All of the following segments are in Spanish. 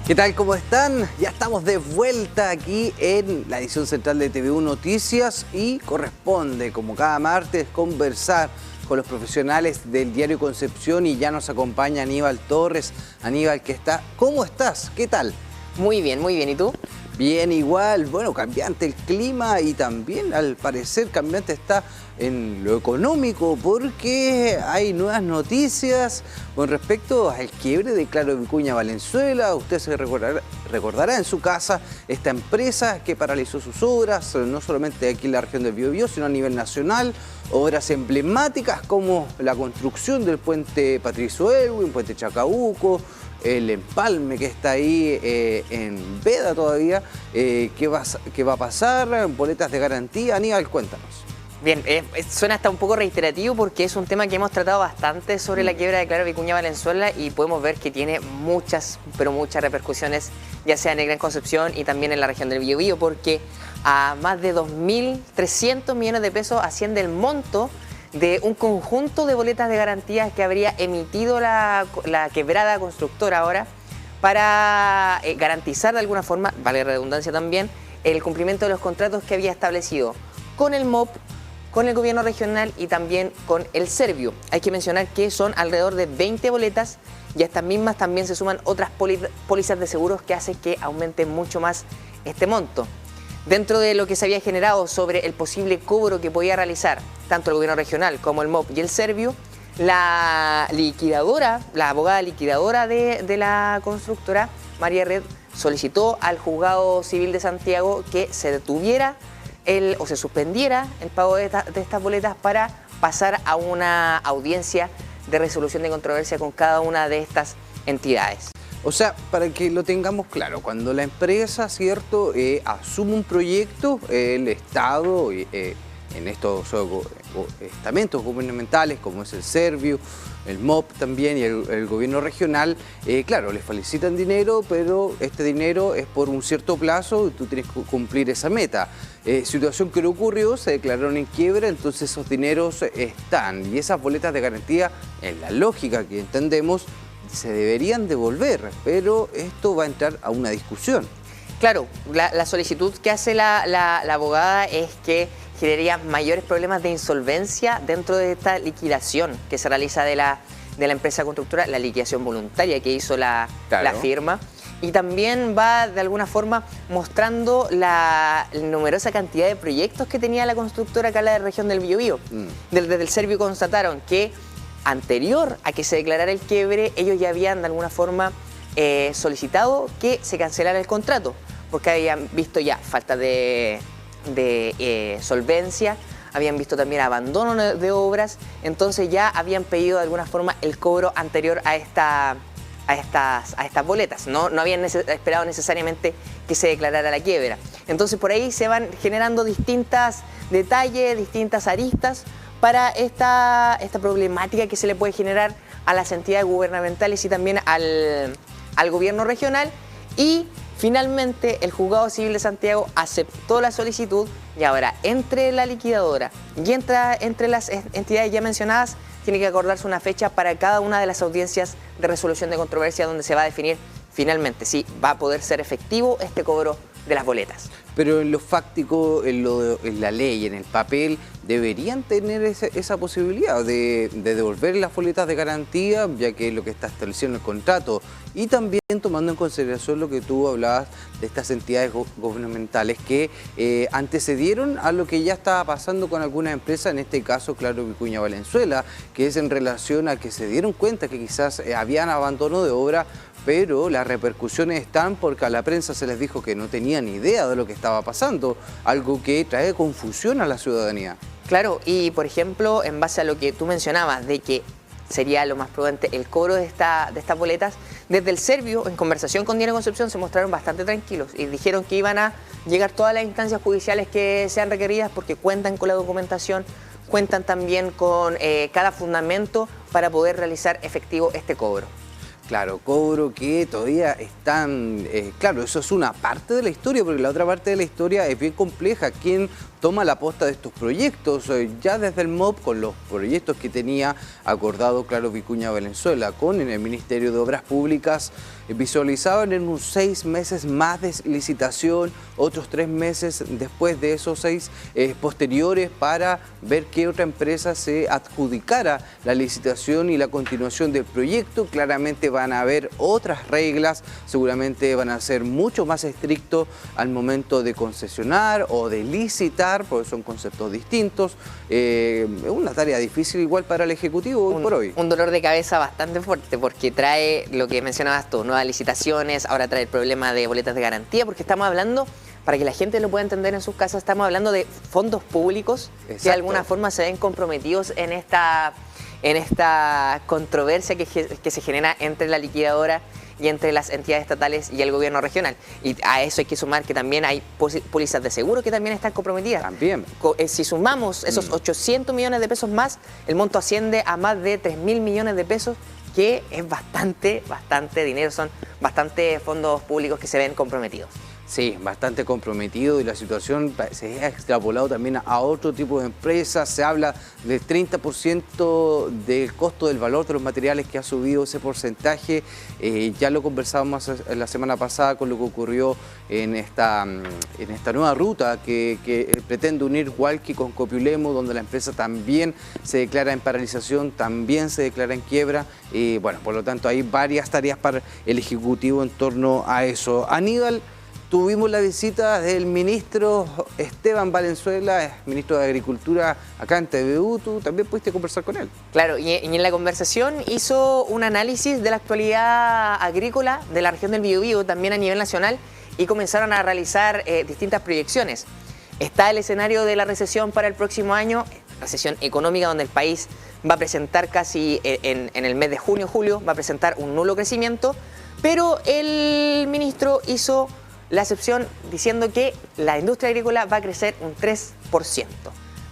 ¿Qué tal? ¿Cómo están? Ya estamos de vuelta aquí en la edición central de TVU Noticias y corresponde, como cada martes, conversar con los profesionales del diario Concepción y ya nos acompaña Aníbal Torres. Aníbal, ¿cómo estás? ¿Qué tal? Muy bien, muy bien. ¿Y tú? Bien, igual. Bueno, cambiante el clima y también, al parecer, cambiante está en lo económico porque hay nuevas noticias con respecto al quiebre de Claro Vicuña Valenzuela. Usted se recordará en su casa esta empresa que paralizó sus obras, no solamente aquí en la región del Biobío, sino a nivel nacional. Obras emblemáticas como la construcción del puente Patricio Elwin, puente Chacabuco, el empalme que está ahí en veda todavía. ¿Qué va a pasar? Boletas de garantía. Aníbal, cuéntanos. Bien, suena hasta un poco reiterativo porque es un tema que hemos tratado bastante sobre la quiebra de Claro Vicuña Valenzuela y podemos ver que tiene muchas, pero muchas repercusiones, ya sea en el Gran Concepción y también en la región del Biobío, porque a más de 2.300 millones de pesos asciende el monto de un conjunto de boletas de garantías que habría emitido la quebrada constructora ahora para garantizar de alguna forma, vale la redundancia también, el cumplimiento de los contratos que había establecido con el MOP, con el gobierno regional y también con el Servio. Hay que mencionar que son alrededor de 20 boletas y a estas mismas también se suman otras pólizas de seguros que hacen que aumente mucho más este monto. Dentro de lo que se había generado sobre el posible cobro que podía realizar tanto el gobierno regional como el MOP y el Servio, la liquidadora, la abogada liquidadora de la constructora, María Red, solicitó al Juzgado Civil de Santiago que se detuviera o se suspendiera el pago de estas boletas para pasar a una audiencia de resolución de controversia con cada una de estas entidades. O sea, para que lo tengamos claro, cuando la empresa, ¿cierto?, asume un proyecto, el Estado, en estos estamentos gubernamentales como es el Servio, el MOP también y el gobierno regional, claro, les solicitan dinero, pero este dinero es por un cierto plazo y tú tienes que cumplir esa meta. Situación que no ocurrió, se declararon en quiebra, entonces esos dineros están y esas boletas de garantía, en la lógica que entendemos, se deberían devolver, pero esto va a entrar a una discusión. Claro, la solicitud que hace la abogada es que generaría mayores problemas de insolvencia dentro de esta liquidación que se realiza de la empresa constructora, la liquidación voluntaria que hizo la firma. Y también va de alguna forma mostrando la numerosa cantidad de proyectos que tenía la constructora acá en la región del Biobío. Desde el Servio constataron que anterior a que se declarara el quiebre, ellos ya habían de alguna forma solicitado que se cancelara el contrato, porque habían visto ya falta de solvencia, habían visto también abandono de obras, entonces ya habían pedido de alguna forma el cobro anterior a estas boletas. No habían esperado necesariamente que se declarara la quiebra. Entonces por ahí se van generando distintos detalles, distintas aristas para esta problemática que se le puede generar a las entidades gubernamentales y también al gobierno regional. Y finalmente el Juzgado Civil de Santiago aceptó la solicitud y ahora entre la liquidadora y entre las entidades ya mencionadas tiene que acordarse una fecha para cada una de las audiencias de resolución de controversia donde se va a definir finalmente si va a poder ser efectivo este cobro de las boletas. Pero en lo fáctico, en la ley, en el papel, deberían tener esa posibilidad de devolver las boletas de garantía, ya que es lo que está establecido en el contrato. Y también tomando en consideración lo que tú hablabas de estas entidades gubernamentales que antecedieron a lo que ya estaba pasando con algunas empresas, en este caso, Claro Vicuña Valenzuela, que es en relación a que se dieron cuenta que quizás habían abandono de obra, pero las repercusiones están porque a la prensa se les dijo que no tenían idea de lo que estaba pasando, algo que trae confusión a la ciudadanía. Claro, y por ejemplo, en base a lo que tú mencionabas, de que sería lo más prudente el cobro de estas boletas, desde el Servio, en conversación con Diario Concepción, se mostraron bastante tranquilos y dijeron que iban a llegar todas las instancias judiciales que sean requeridas porque cuentan con la documentación, cuentan también con cada fundamento para poder realizar efectivo este cobro. Claro, cobro que todavía están... claro, eso es una parte de la historia, porque la otra parte de la historia es bien compleja. ¿Quién toma la posta de estos proyectos, ya desde el MOP, con los proyectos que tenía acordado Claro Vicuña Valenzuela con el Ministerio de Obras Públicas, visualizaban en unos 6 meses más de licitación, otros 3 meses después de esos 6 posteriores para ver qué otra empresa se adjudicara la licitación y la continuación del proyecto. Claramente van a haber otras reglas, seguramente van a ser mucho más estrictos al momento de concesionar o de licitar, porque son conceptos distintos. Es una tarea difícil igual para el Ejecutivo hoy por hoy. Un dolor de cabeza bastante fuerte porque trae lo que mencionabas tú, nuevas licitaciones, ahora trae el problema de boletas de garantía, porque estamos hablando, para que la gente lo pueda entender en sus casas, estamos hablando de fondos públicos. Exacto. Que de alguna forma se ven comprometidos en esta controversia que se genera entre la liquidadora y entre las entidades estatales y el gobierno regional. Y a eso hay que sumar que también hay pólizas de seguro que también están comprometidas. También. Si sumamos esos 800 millones de pesos más, el monto asciende a más de 3.000 millones de pesos, que es bastante dinero, son bastantes fondos públicos que se ven comprometidos. Sí, bastante comprometido, y la situación se ha extrapolado también a otro tipo de empresas. Se habla del 30% del costo del valor de los materiales que ha subido ese porcentaje. Ya lo conversábamos la semana pasada con lo que ocurrió en esta nueva ruta que pretende unir Hualqui con Copiulemo, donde la empresa también se declara en paralización, también se declara en quiebra. Bueno, por lo tanto hay varias tareas para el Ejecutivo en torno a eso. Aníbal, tuvimos la visita del ministro Esteban Valenzuela, ministro de Agricultura, acá en TVU. Tú también pudiste conversar con él. Claro, y en la conversación hizo un análisis de la actualidad agrícola de la región del Biobío, también a nivel nacional, y comenzaron a realizar distintas proyecciones. Está el escenario de la recesión para el próximo año, recesión económica, donde el país va a presentar casi en el mes de junio, julio, va a presentar un nulo crecimiento, pero el ministro hizo la excepción diciendo que la industria agrícola va a crecer un 3%.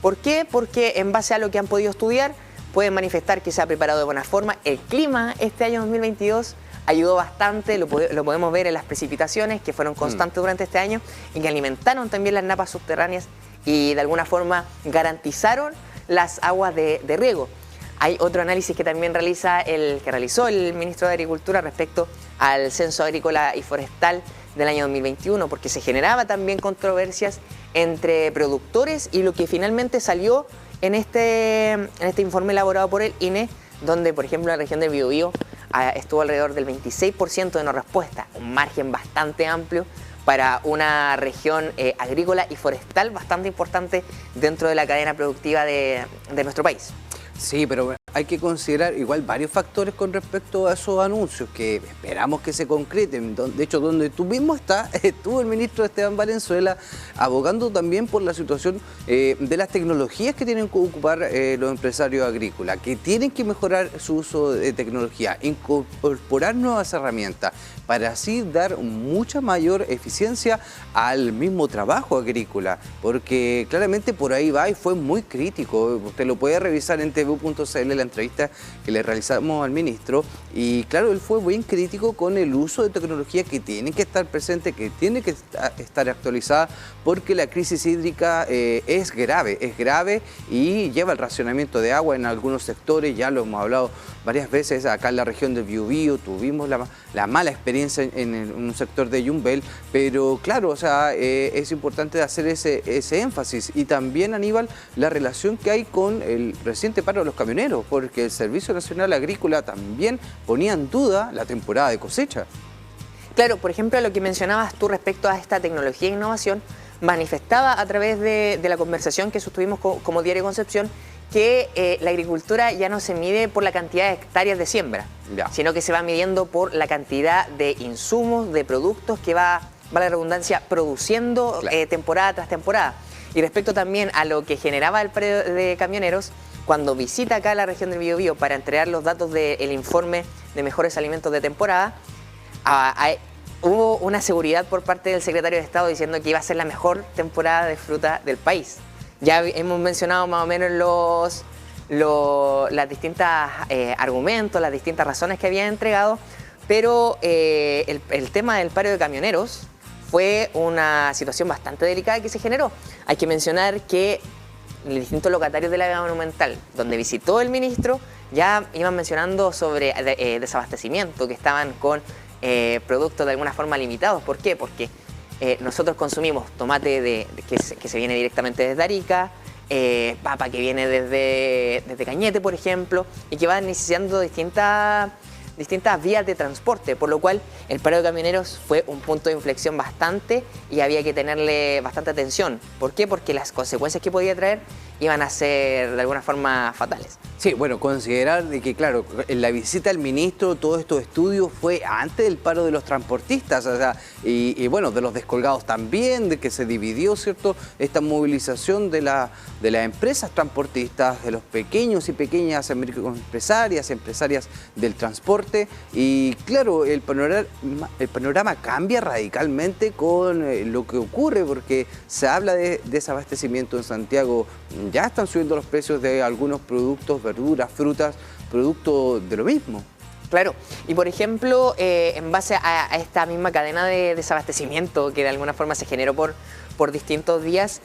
¿Por qué? Porque en base a lo que han podido estudiar, pueden manifestar que se ha preparado de buena forma. El clima este año 2022 ayudó bastante, lo podemos ver en las precipitaciones que fueron constantes durante este año y que alimentaron también las napas subterráneas y de alguna forma garantizaron las aguas de riego. Hay otro análisis que también realizó el ministro de Agricultura respecto al censo agrícola y forestal del año 2021, porque se generaba también controversias entre productores, y lo que finalmente salió en este informe elaborado por el INE, donde por ejemplo en la región del Biobío estuvo alrededor del 26% de no respuesta, un margen bastante amplio para una región agrícola y forestal bastante importante dentro de la cadena productiva de nuestro país. Sí, pero hay que considerar igual varios factores con respecto a esos anuncios que esperamos que se concreten. De hecho, donde tú mismo estuvo el ministro Esteban Valenzuela abogando también por la situación de las tecnologías que tienen que ocupar los empresarios agrícolas, que tienen que mejorar su uso de tecnología, incorporar nuevas herramientas para así dar mucha mayor eficiencia al mismo trabajo agrícola, porque claramente por ahí va y fue muy crítico. Usted lo puede revisar en tv.cl, la entrevista que le realizamos al ministro, y claro, él fue bien crítico con el uso de tecnología que tiene que estar presente, que tiene que estar actualizada, porque la crisis hídrica es grave y lleva el racionamiento de agua en algunos sectores. Ya lo hemos hablado varias veces acá en la región del Biobío, tuvimos la mala experiencia en un sector de Yumbel, pero claro, o sea, es importante hacer ese énfasis. Y también, Aníbal, la relación que hay con el reciente paro de los camioneros, porque el Servicio Nacional Agrícola también ponía en duda la temporada de cosecha. Claro, por ejemplo, lo que mencionabas tú respecto a esta tecnología e innovación, manifestaba a través de la conversación que sostuvimos como Diario Concepción, que la agricultura ya no se mide por la cantidad de hectáreas de siembra, sino que se va midiendo por la cantidad de insumos, de productos que va la redundancia, produciendo temporada tras temporada. Y respecto también a lo que generaba el paro de camioneros, cuando visita acá la región del Biobío para entregar los datos del informe de mejores alimentos de temporada, hubo una seguridad por parte del secretario de Estado diciendo que iba a ser la mejor temporada de fruta del país. Ya hemos mencionado más o menos las distintas argumentos, las distintas razones que habían entregado, pero el tema del paro de camioneros fue una situación bastante delicada que se generó. Hay que mencionar que los distintos locatarios de la Vega Monumental, donde visitó el ministro, ya iban mencionando sobre desabastecimiento, que estaban con productos de alguna forma limitados. ¿Por qué? Porque nosotros consumimos tomate que se viene directamente desde Arica, papa que viene desde Cañete, por ejemplo, y que van necesitando distintas vías de transporte, por lo cual el paro de camioneros fue un punto de inflexión bastante y había que tenerle bastante atención. ¿Por qué? Porque las consecuencias que podía traer iban a ser de alguna forma fatales. Sí, bueno, considerar de que, claro, en la visita al ministro, todos estos estudios fue antes del paro de los transportistas, o sea, y bueno, de los descolgados también, de que se dividió, ¿cierto?, esta movilización de las empresas transportistas, de los pequeños y pequeñas empresarias del transporte, y claro, el panorama cambia radicalmente con lo que ocurre, porque se habla de desabastecimiento en Santiago. Ya están subiendo los precios de algunos productos, verduras, frutas, producto de lo mismo. Claro, y por ejemplo, en base a esta misma cadena de desabastecimiento que de alguna forma se generó por distintos días,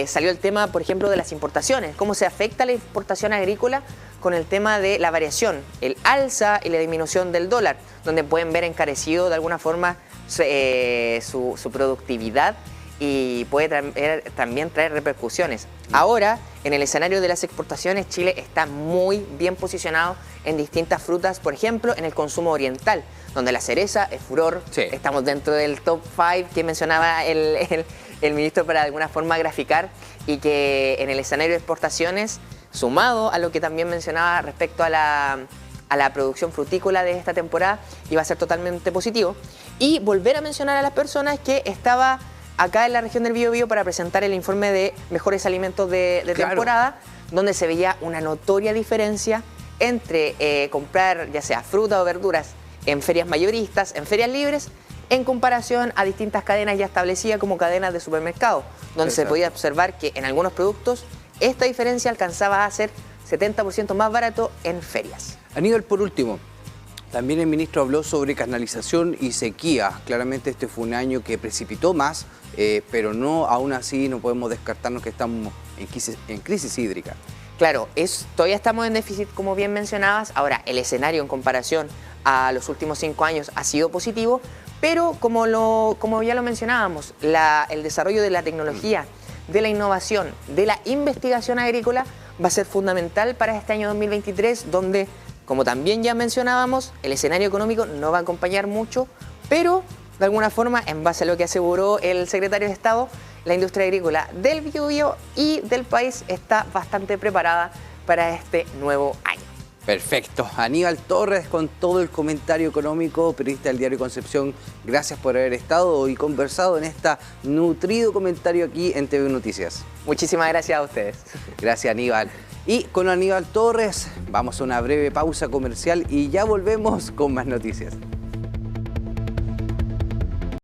salió el tema, por ejemplo, de las importaciones. ¿Cómo se afecta la importación agrícola con el tema de la variación, el alza y la disminución del dólar, donde pueden ver encarecido de alguna forma su productividad y puede también traer repercusiones? Ahora, en el escenario de las exportaciones, Chile está muy bien posicionado en distintas frutas, por ejemplo, en el consumo oriental, donde la cereza es furor. Sí. Estamos dentro del top 5 que mencionaba el ministro para de alguna forma graficar, y que en el escenario de exportaciones, sumado a lo que también mencionaba respecto a la producción frutícola de esta temporada, iba a ser totalmente positivo. Y volver a mencionar a las personas que estaba acá en la región del Biobío para presentar el informe de mejores alimentos de temporada, donde se veía una notoria diferencia entre comprar ya sea fruta o verduras en ferias mayoristas, en ferias libres, en comparación a distintas cadenas ya establecidas como cadenas de supermercado, donde se podía observar que en algunos productos esta diferencia alcanzaba a ser 70% más barato en ferias. Aníbal, por último, también el ministro habló sobre canalización y sequía. Claramente este fue un año que precipitó más, pero aún así no podemos descartarnos que estamos en crisis hídrica. Claro, todavía estamos en déficit, como bien mencionabas. Ahora, el escenario en comparación a los últimos 5 años ha sido positivo, pero como ya lo mencionábamos, el desarrollo de la tecnología, de la innovación, de la investigación agrícola va a ser fundamental para este año 2023, donde, como también ya mencionábamos, el escenario económico no va a acompañar mucho, pero de alguna forma, en base a lo que aseguró el secretario de Estado, la industria agrícola del Biobío y del país está bastante preparada para este nuevo año. Perfecto. Aníbal Torres con todo el comentario económico, periodista del diario Concepción. Gracias por haber estado y conversado en este nutrido comentario aquí en TV Noticias. Muchísimas gracias a ustedes. Gracias, Aníbal. Y con Aníbal Torres vamos a una breve pausa comercial y ya volvemos con más noticias.